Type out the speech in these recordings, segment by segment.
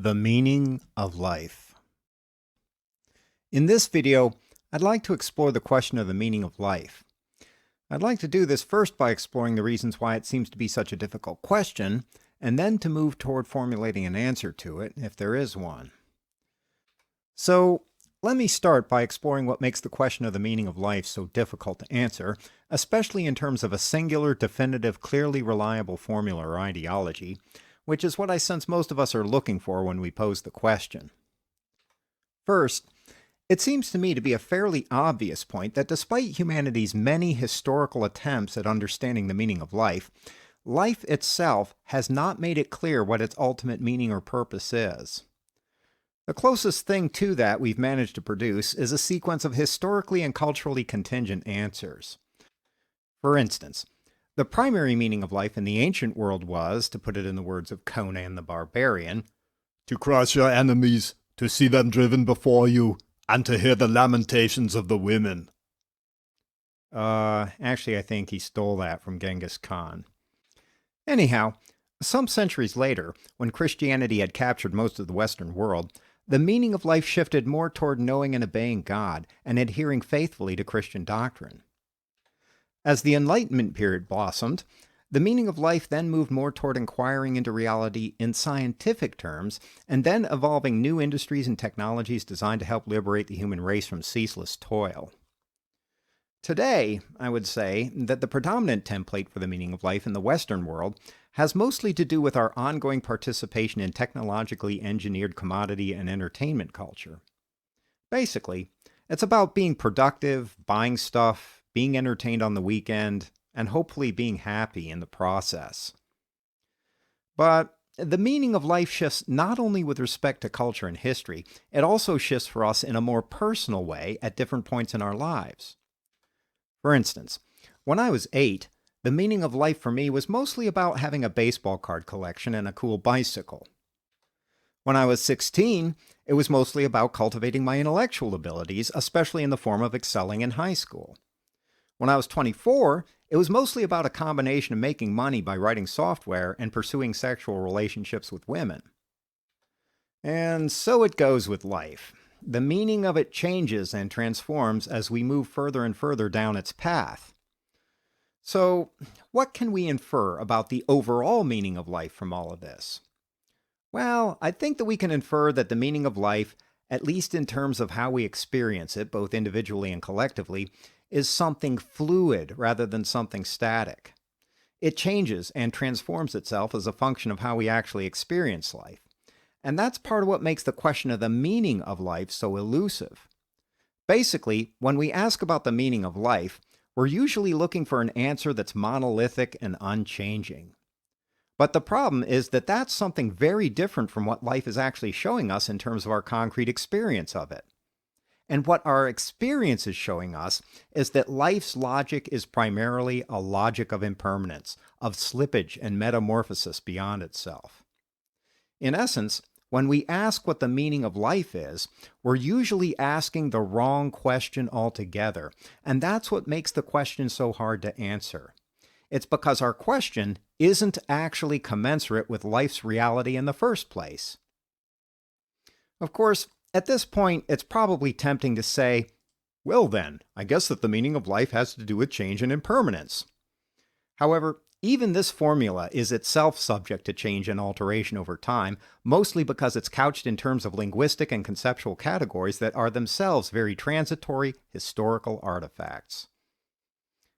The meaning of life. In this video, I'd like to explore the question of the meaning of life. I'd like to do this first by exploring the reasons why it seems to be such a difficult question, and then to move toward formulating an answer to it, if there is one. So, let me start by exploring what makes the question of the meaning of life so difficult to answer, especially in terms of a singular, definitive, clearly reliable formula or ideology, which is what I sense most of us are looking for when we pose the question. First, it seems to me to be a fairly obvious point that despite humanity's many historical attempts at understanding the meaning of life, life itself has not made it clear what its ultimate meaning or purpose is. The closest thing to that we've managed to produce is a sequence of historically and culturally contingent answers. For instance, the primary meaning of life in the ancient world was, to put it in the words of Conan the Barbarian, to crush your enemies, to see them driven before you, and to hear the lamentations of the women. Actually, I think he stole that from Genghis Khan. Anyhow, some centuries later, when Christianity had captured most of the Western world, the meaning of life shifted more toward knowing and obeying God and adhering faithfully to Christian doctrine. As the Enlightenment period blossomed, the meaning of life then moved more toward inquiring into reality in scientific terms, and then evolving new industries and technologies designed to help liberate the human race from ceaseless toil. Today, I would say that the predominant template for the meaning of life in the Western world has mostly to do with our ongoing participation in technologically engineered commodity and entertainment culture. Basically, it's about being productive, buying stuff, being entertained on the weekend, and hopefully being happy in the process. But the meaning of life shifts not only with respect to culture and history, it also shifts for us in a more personal way at different points in our lives. For instance, when I was 8, the meaning of life for me was mostly about having a baseball card collection and a cool bicycle. When I was 16, it was mostly about cultivating my intellectual abilities, especially in the form of excelling in high school. When I was 24, it was mostly about a combination of making money by writing software and pursuing sexual relationships with women. And so it goes with life. The meaning of it changes and transforms as we move further and further down its path. So, what can we infer about the overall meaning of life from all of this? Well, I think that we can infer that the meaning of life, at least in terms of how we experience it, both individually and collectively, is something fluid rather than something static. It changes and transforms itself as a function of how we actually experience life. And that's part of what makes the question of the meaning of life so elusive. Basically, when we ask about the meaning of life, we're usually looking for an answer that's monolithic and unchanging. But the problem is that that's something very different from what life is actually showing us in terms of our concrete experience of it. And what our experience is showing us is that life's logic is primarily a logic of impermanence, of slippage and metamorphosis beyond itself. In essence, when we ask what the meaning of life is, we're usually asking the wrong question altogether, and that's what makes the question so hard to answer. It's because our question isn't actually commensurate with life's reality in the first place. Of course, at this point, it's probably tempting to say, well then, I guess that the meaning of life has to do with change and impermanence. However, even this formula is itself subject to change and alteration over time, mostly because it's couched in terms of linguistic and conceptual categories that are themselves very transitory, historical artifacts.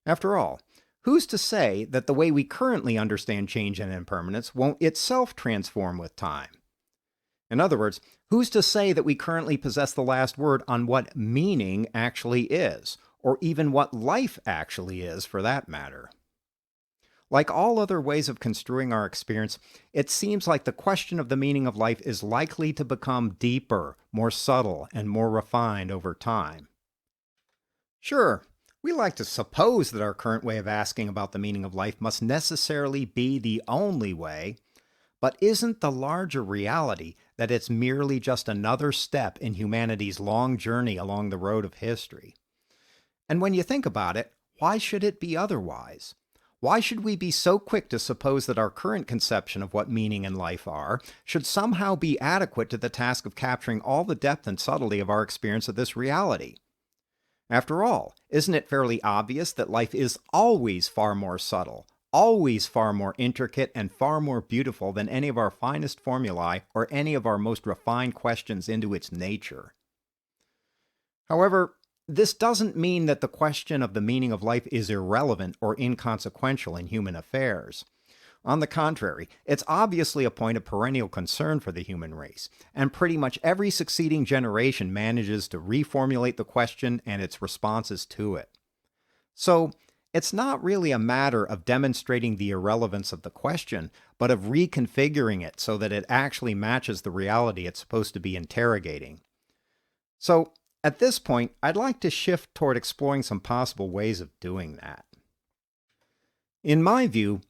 After all, who's to say that the way we currently understand change and impermanence won't itself transform with time? In other words, who's to say that we currently possess the last word on what meaning actually is, or even what life actually is for that matter? Like all other ways of construing our experience, it seems like the question of the meaning of life is likely to become deeper, more subtle, and more refined over time. Sure, we like to suppose that our current way of asking about the meaning of life must necessarily be the only way, but isn't the larger reality that it's merely just another step in humanity's long journey along the road of history? And when you think about it, why should it be otherwise? Why should we be so quick to suppose that our current conception of what meaning and life are should somehow be adequate to the task of capturing all the depth and subtlety of our experience of this reality? After all, isn't it fairly obvious that life is always far more subtle, always far more intricate, and far more beautiful than any of our finest formulae or any of our most refined questions into its nature? However, this doesn't mean that the question of the meaning of life is irrelevant or inconsequential in human affairs. On the contrary, it's obviously a point of perennial concern for the human race, and pretty much every succeeding generation manages to reformulate the question and its responses to it. So, it's not really a matter of demonstrating the irrelevance of the question, but of reconfiguring it so that it actually matches the reality it's supposed to be interrogating. So, at this point, I'd like to shift toward exploring some possible ways of doing that. In my view,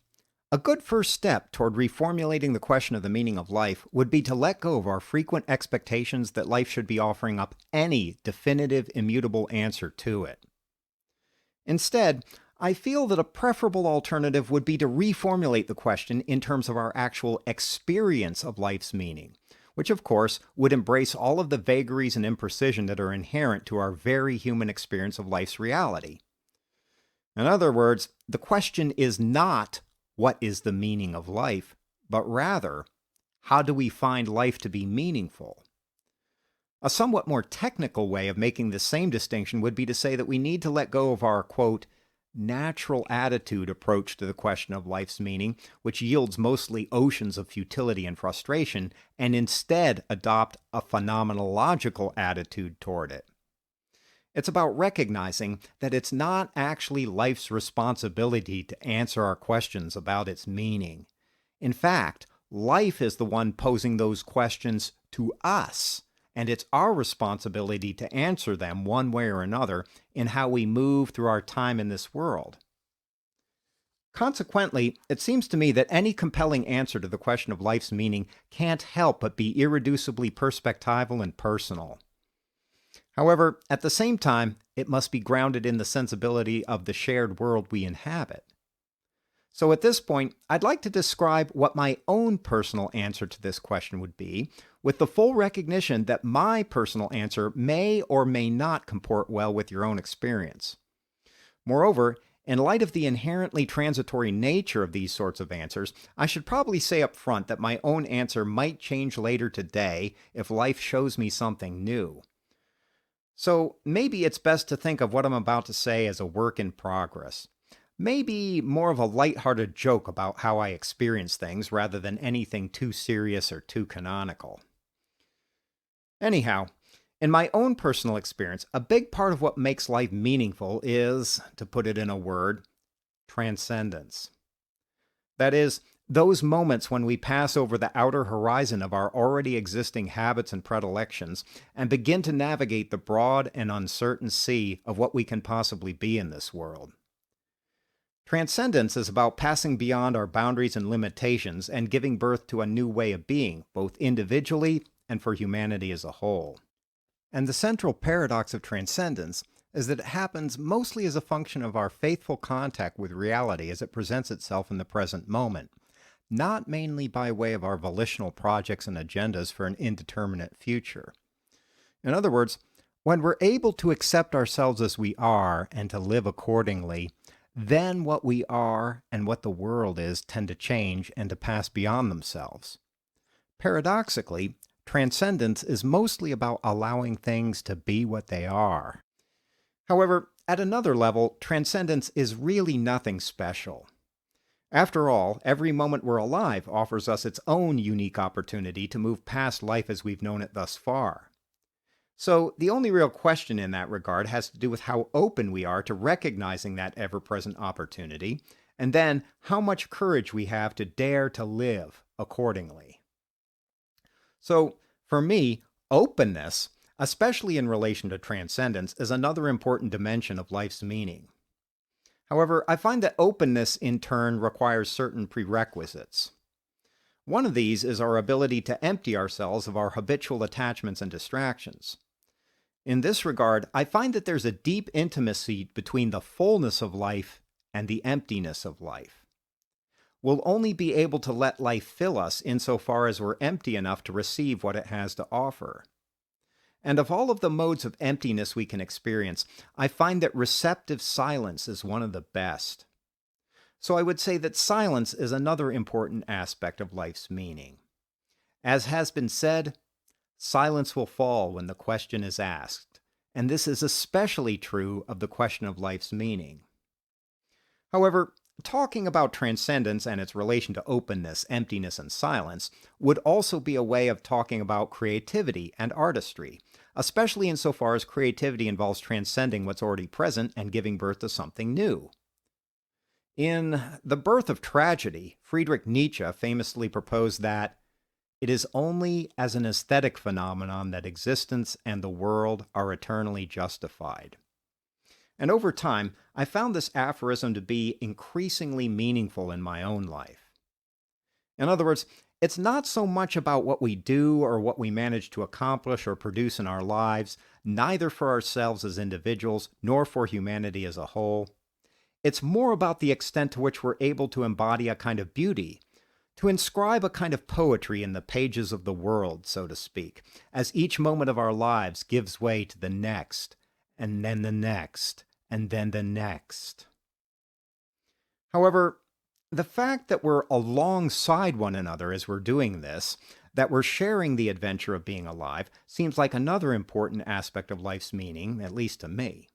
a good first step toward reformulating the question of the meaning of life would be to let go of our frequent expectations that life should be offering up any definitive, immutable answer to it. Instead, I feel that a preferable alternative would be to reformulate the question in terms of our actual experience of life's meaning, which of course would embrace all of the vagaries and imprecision that are inherent to our very human experience of life's reality. In other words, the question is not what is the meaning of life, but rather, how do we find life to be meaningful? A somewhat more technical way of making the same distinction would be to say that we need to let go of our, quote, natural attitude approach to the question of life's meaning, which yields mostly oceans of futility and frustration, and instead adopt a phenomenological attitude toward it. It's about recognizing that it's not actually life's responsibility to answer our questions about its meaning. In fact, life is the one posing those questions to us, and it's our responsibility to answer them one way or another in how we move through our time in this world. Consequently, it seems to me that any compelling answer to the question of life's meaning can't help but be irreducibly perspectival and personal. However, at the same time, it must be grounded in the sensibility of the shared world we inhabit. So at this point, I'd like to describe what my own personal answer to this question would be, with the full recognition that my personal answer may or may not comport well with your own experience. Moreover, in light of the inherently transitory nature of these sorts of answers, I should probably say up front that my own answer might change later today if life shows me something new. So maybe it's best to think of what I'm about to say as a work in progress. Maybe more of a lighthearted joke about how I experience things rather than anything too serious or too canonical. Anyhow, in my own personal experience, a big part of what makes life meaningful is, to put it in a word, transcendence. That is, those moments when we pass over the outer horizon of our already existing habits and predilections and begin to navigate the broad and uncertain sea of what we can possibly be in this world. Transcendence is about passing beyond our boundaries and limitations and giving birth to a new way of being, both individually and for humanity as a whole. And the central paradox of transcendence is that it happens mostly as a function of our faithful contact with reality as it presents itself in the present moment, not mainly by way of our volitional projects and agendas for an indeterminate future. In other words, when we're able to accept ourselves as we are and to live accordingly, then what we are and what the world is tend to change and to pass beyond themselves. Paradoxically, transcendence is mostly about allowing things to be what they are. However, at another level, transcendence is really nothing special. After all, every moment we're alive offers us its own unique opportunity to move past life as we've known it thus far. So the only real question in that regard has to do with how open we are to recognizing that ever-present opportunity, and then how much courage we have to dare to live accordingly. So, for me, openness, especially in relation to transcendence, is another important dimension of life's meaning. However, I find that openness in turn requires certain prerequisites. One of these is our ability to empty ourselves of our habitual attachments and distractions. In this regard, I find that there's a deep intimacy between the fullness of life and the emptiness of life. We'll only be able to let life fill us insofar as we're empty enough to receive what it has to offer. And of all of the modes of emptiness we can experience, I find that receptive silence is one of the best. So I would say that silence is another important aspect of life's meaning. As has been said, silence will fall when the question is asked, and this is especially true of the question of life's meaning. However, talking about transcendence and its relation to openness, emptiness, and silence would also be a way of talking about creativity and artistry, especially insofar as creativity involves transcending what's already present and giving birth to something new. In The Birth of Tragedy, Friedrich Nietzsche famously proposed that it is only as an aesthetic phenomenon that existence and the world are eternally justified. And over time, I found this aphorism to be increasingly meaningful in my own life. In other words, it's not so much about what we do or what we manage to accomplish or produce in our lives, neither for ourselves as individuals nor for humanity as a whole. It's more about the extent to which we're able to embody a kind of beauty, to inscribe a kind of poetry in the pages of the world, so to speak, as each moment of our lives gives way to the next, and then the next, and then the next. However, the fact that we're alongside one another as we're doing this, that we're sharing the adventure of being alive, seems like another important aspect of life's meaning, at least to me.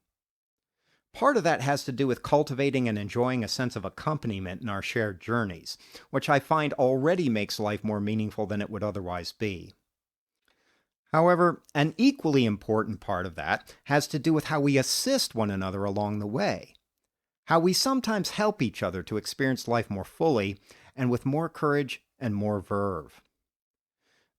Part of that has to do with cultivating and enjoying a sense of accompaniment in our shared journeys, which I find already makes life more meaningful than it would otherwise be. However, an equally important part of that has to do with how we assist one another along the way, how we sometimes help each other to experience life more fully and with more courage and more verve.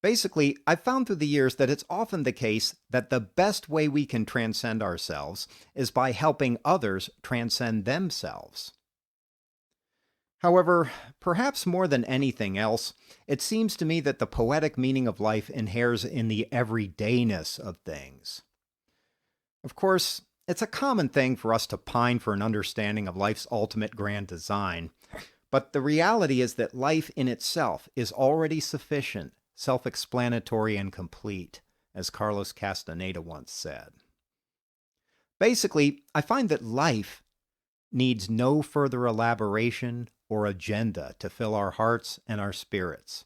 Basically, I've found through the years that it's often the case that the best way we can transcend ourselves is by helping others transcend themselves. However, perhaps more than anything else, it seems to me that the poetic meaning of life inheres in the everydayness of things. Of course, it's a common thing for us to pine for an understanding of life's ultimate grand design, but the reality is that life in itself is already sufficient, self-explanatory, and complete, as Carlos Castaneda once said. Basically, I find that life needs no further elaboration or agenda to fill our hearts and our spirits.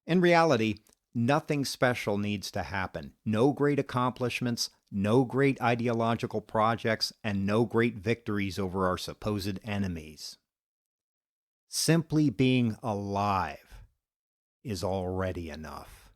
In reality, nothing special needs to happen. No great accomplishments, no great ideological projects, and no great victories over our supposed enemies. Simply being alive is already enough.